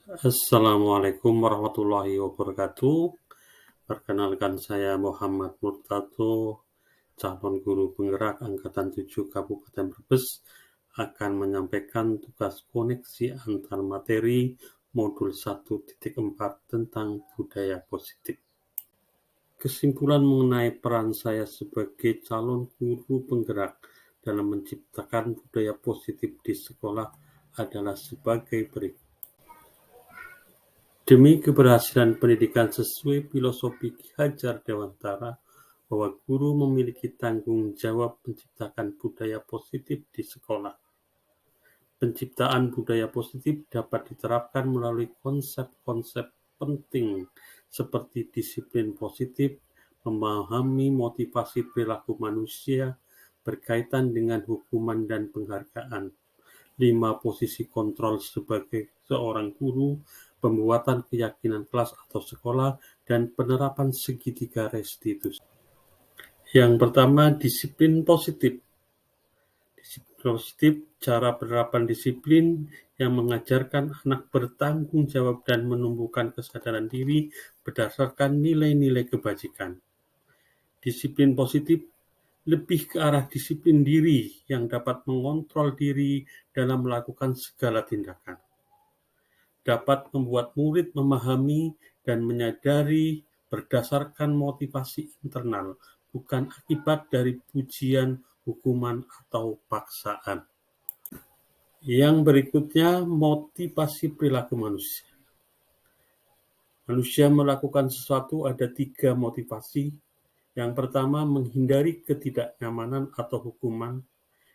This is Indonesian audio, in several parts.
Assalamualaikum warahmatullahi wabarakatuh. Perkenalkan saya Muhammad Murtado, calon guru penggerak Angkatan 7 Kabupaten Brebes, akan menyampaikan tugas koneksi antar materi modul 1.4 tentang budaya positif. Kesimpulan mengenai peran saya sebagai calon guru penggerak dalam menciptakan budaya positif di sekolah adalah sebagai berikut. Demi keberhasilan pendidikan sesuai filosofi Ki Hajar Dewantara bahwa guru memiliki tanggung jawab menciptakan budaya positif di sekolah. Penciptaan budaya positif dapat diterapkan melalui konsep-konsep penting seperti disiplin positif, memahami motivasi perilaku manusia berkaitan dengan hukuman dan penghargaan, 5 posisi kontrol sebagai seorang guru, pembuatan keyakinan kelas atau sekolah, dan penerapan segitiga restitusi. Yang pertama, disiplin positif. Disiplin positif, cara penerapan disiplin yang mengajarkan anak bertanggung jawab dan menumbuhkan kesadaran diri berdasarkan nilai-nilai kebajikan. Disiplin positif lebih ke arah disiplin diri yang dapat mengontrol diri dalam melakukan segala tindakan. Dapat membuat murid memahami dan menyadari berdasarkan motivasi internal, bukan akibat dari pujian, hukuman, atau paksaan. Yang berikutnya, motivasi perilaku manusia. Manusia melakukan sesuatu ada 3 motivasi. Yang pertama, menghindari ketidaknyamanan atau hukuman.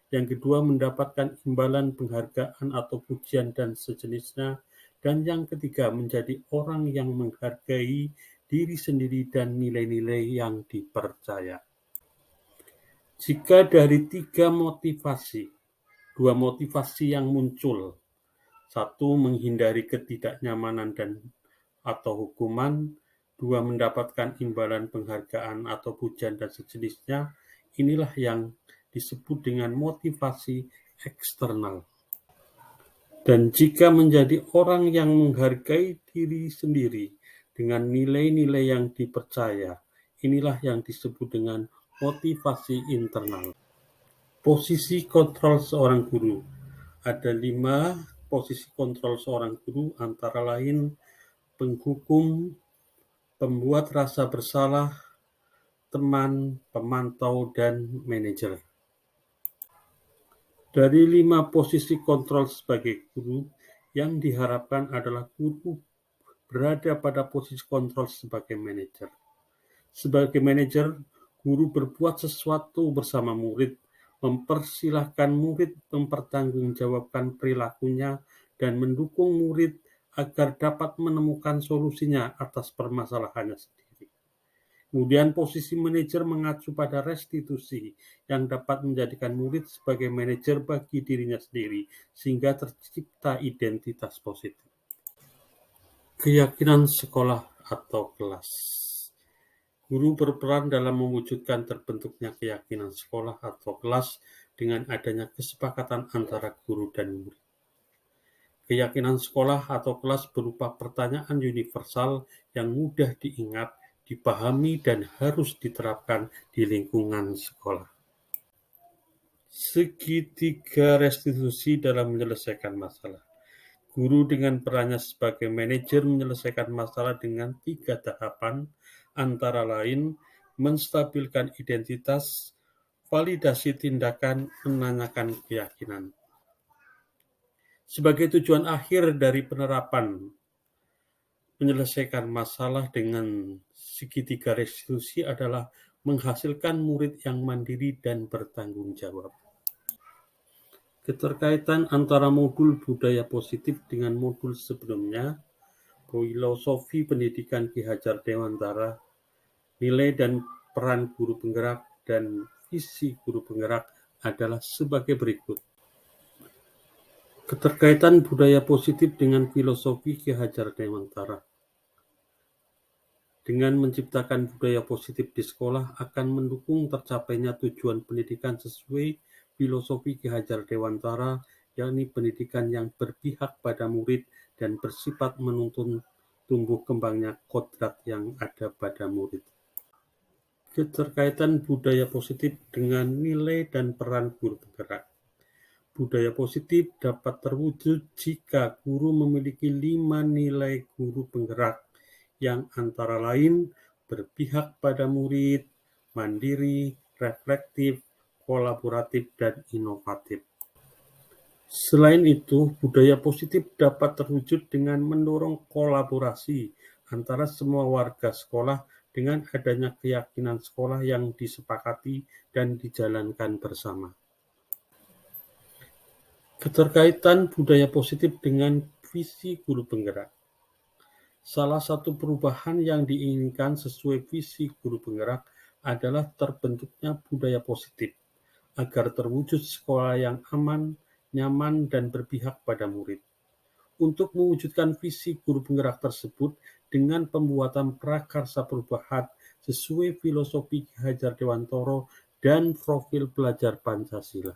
Yang kedua, mendapatkan imbalan penghargaan atau pujian dan sejenisnya. Dan yang ketiga, menjadi orang yang menghargai diri sendiri dan nilai-nilai yang dipercaya. Jika dari 3 motivasi, 2 motivasi yang muncul, 1 menghindari ketidaknyamanan dan atau hukuman, 2 mendapatkan imbalan penghargaan atau pujian dan sejenisnya, inilah yang disebut dengan motivasi eksternal. Dan jika menjadi orang yang menghargai diri sendiri dengan nilai-nilai yang dipercaya, inilah yang disebut dengan motivasi internal. Posisi kontrol seorang guru. Ada 5 posisi kontrol seorang guru, antara lain penghukum, pembuat rasa bersalah, teman, pemantau, dan manajer. Dari 5 posisi kontrol sebagai guru, yang diharapkan adalah guru berada pada posisi kontrol sebagai manajer. Sebagai manajer, guru berbuat sesuatu bersama murid, mempersilahkan murid mempertanggungjawabkan perilakunya, dan mendukung murid agar dapat menemukan solusinya atas permasalahannya sendiri. Kemudian posisi manajer mengacu pada restitusi yang dapat menjadikan murid sebagai manajer bagi dirinya sendiri sehingga tercipta identitas positif. Keyakinan sekolah atau kelas. Guru berperan dalam mewujudkan terbentuknya keyakinan sekolah atau kelas dengan adanya kesepakatan antara guru dan murid. Keyakinan sekolah atau kelas berupa pertanyaan universal yang mudah diingat, dipahami, dan harus diterapkan di lingkungan sekolah. Segitiga restitusi dalam menyelesaikan masalah. Guru dengan perannya sebagai manajer menyelesaikan masalah dengan 3 tahapan, antara lain menstabilkan identitas, validasi tindakan, menanyakan keyakinan. Sebagai tujuan akhir dari penerapan menyelesaikan masalah dengan segitiga restitusi adalah menghasilkan murid yang mandiri dan bertanggung jawab. Keterkaitan antara modul budaya positif dengan modul sebelumnya, filosofi pendidikan Ki Hajar Dewantara, nilai dan peran guru penggerak, dan visi guru penggerak adalah sebagai berikut. Keterkaitan budaya positif dengan filosofi Ki Hajar Dewantara. Dengan menciptakan budaya positif di sekolah akan mendukung tercapainya tujuan pendidikan sesuai filosofi Ki Hajar Dewantara, yakni pendidikan yang berpihak pada murid dan bersifat menuntun tumbuh kembangnya kodrat yang ada pada murid. Keterkaitan budaya positif dengan nilai dan peran guru penggerak. Budaya positif dapat terwujud jika guru memiliki 5 nilai guru penggerak yang antara lain berpihak pada murid, mandiri, reflektif, kolaboratif, dan inovatif. Selain itu, budaya positif dapat terwujud dengan mendorong kolaborasi antara semua warga sekolah dengan adanya keyakinan sekolah yang disepakati dan dijalankan bersama. Keterkaitan budaya positif dengan visi guru penggerak. Salah satu perubahan yang diinginkan sesuai visi guru penggerak adalah terbentuknya budaya positif, agar terwujud sekolah yang aman, nyaman, dan berpihak pada murid. Untuk mewujudkan visi guru penggerak tersebut dengan pembuatan prakarsa perubahan sesuai filosofi Ki Hajar Dewantoro dan profil pelajar Pancasila.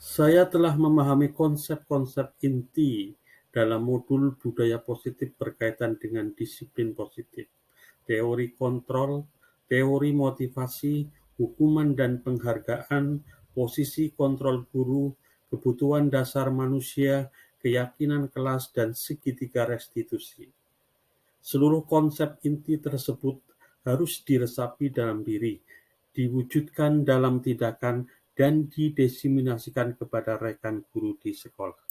Saya telah memahami konsep-konsep inti dalam modul budaya positif berkaitan dengan disiplin positif, teori kontrol, teori motivasi, hukuman dan penghargaan, posisi kontrol guru, kebutuhan dasar manusia, keyakinan kelas, dan segitiga restitusi. Seluruh konsep inti tersebut harus diresapi dalam diri, diwujudkan dalam tindakan, dan didiseminasikan kepada rekan guru di sekolah.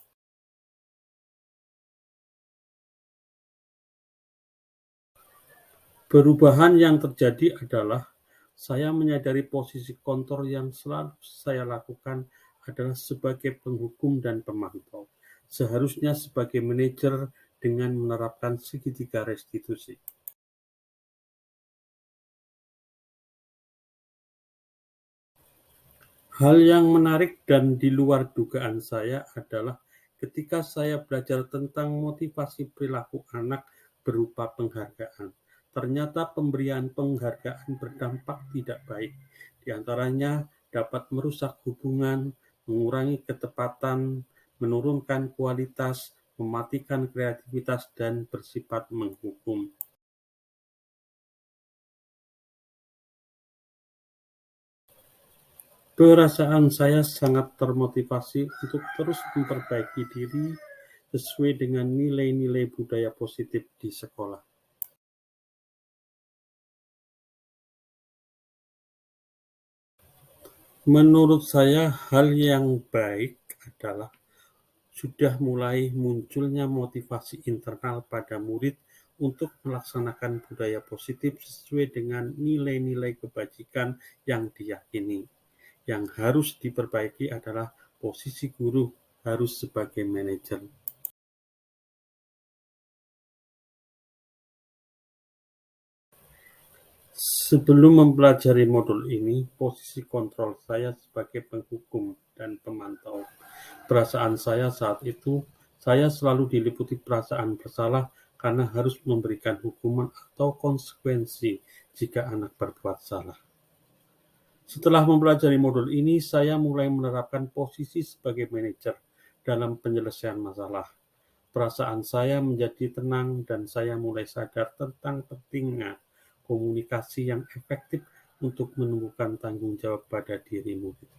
Perubahan yang terjadi adalah saya menyadari posisi kontrol yang selalu saya lakukan adalah sebagai penghukum dan pemantau, seharusnya sebagai manajer dengan menerapkan segitiga restitusi. Hal yang menarik dan di luar dugaan saya adalah ketika saya belajar tentang motivasi perilaku anak berupa penghargaan. Ternyata pemberian penghargaan berdampak tidak baik. Di antaranya dapat merusak hubungan, mengurangi ketepatan, menurunkan kualitas, mematikan kreativitas, dan bersifat menghukum. Perasaan saya sangat termotivasi untuk terus memperbaiki diri sesuai dengan nilai-nilai budaya positif di sekolah. Menurut saya, hal yang baik adalah sudah mulai munculnya motivasi internal pada murid untuk melaksanakan budaya positif sesuai dengan nilai-nilai kebajikan yang diyakini. Yang harus diperbaiki adalah posisi guru harus sebagai manajer. Sebelum mempelajari modul ini, posisi kontrol saya sebagai penghukum dan pemantau. Perasaan saya saat itu, saya selalu diliputi perasaan bersalah karena harus memberikan hukuman atau konsekuensi jika anak berbuat salah. Setelah mempelajari modul ini, saya mulai menerapkan posisi sebagai manajer dalam penyelesaian masalah. Perasaan saya menjadi tenang dan saya mulai sadar tentang pentingnya komunikasi yang efektif untuk menemukan tanggung jawab pada diri murid.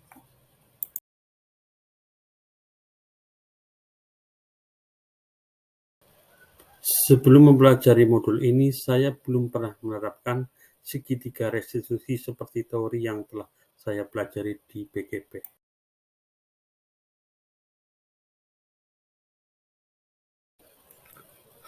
Sebelum mempelajari modul ini, saya belum pernah menerapkan segitiga restitusi seperti teori yang telah saya pelajari di BGP.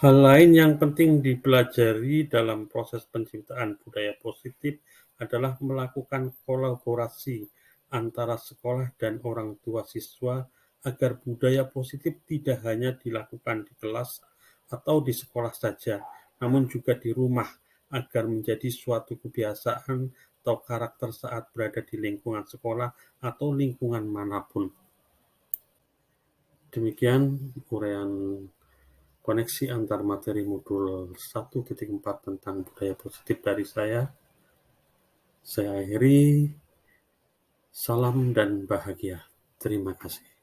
Hal lain yang penting dipelajari dalam proses penciptaan budaya positif adalah melakukan kolaborasi antara sekolah dan orang tua siswa agar budaya positif tidak hanya dilakukan di kelas atau di sekolah saja, namun juga di rumah agar menjadi suatu kebiasaan atau karakter saat berada di lingkungan sekolah atau lingkungan manapun. Demikian uraian koneksi antar materi modul 1.4 tentang budaya positif dari saya. Saya akhiri, salam dan bahagia. Terima kasih.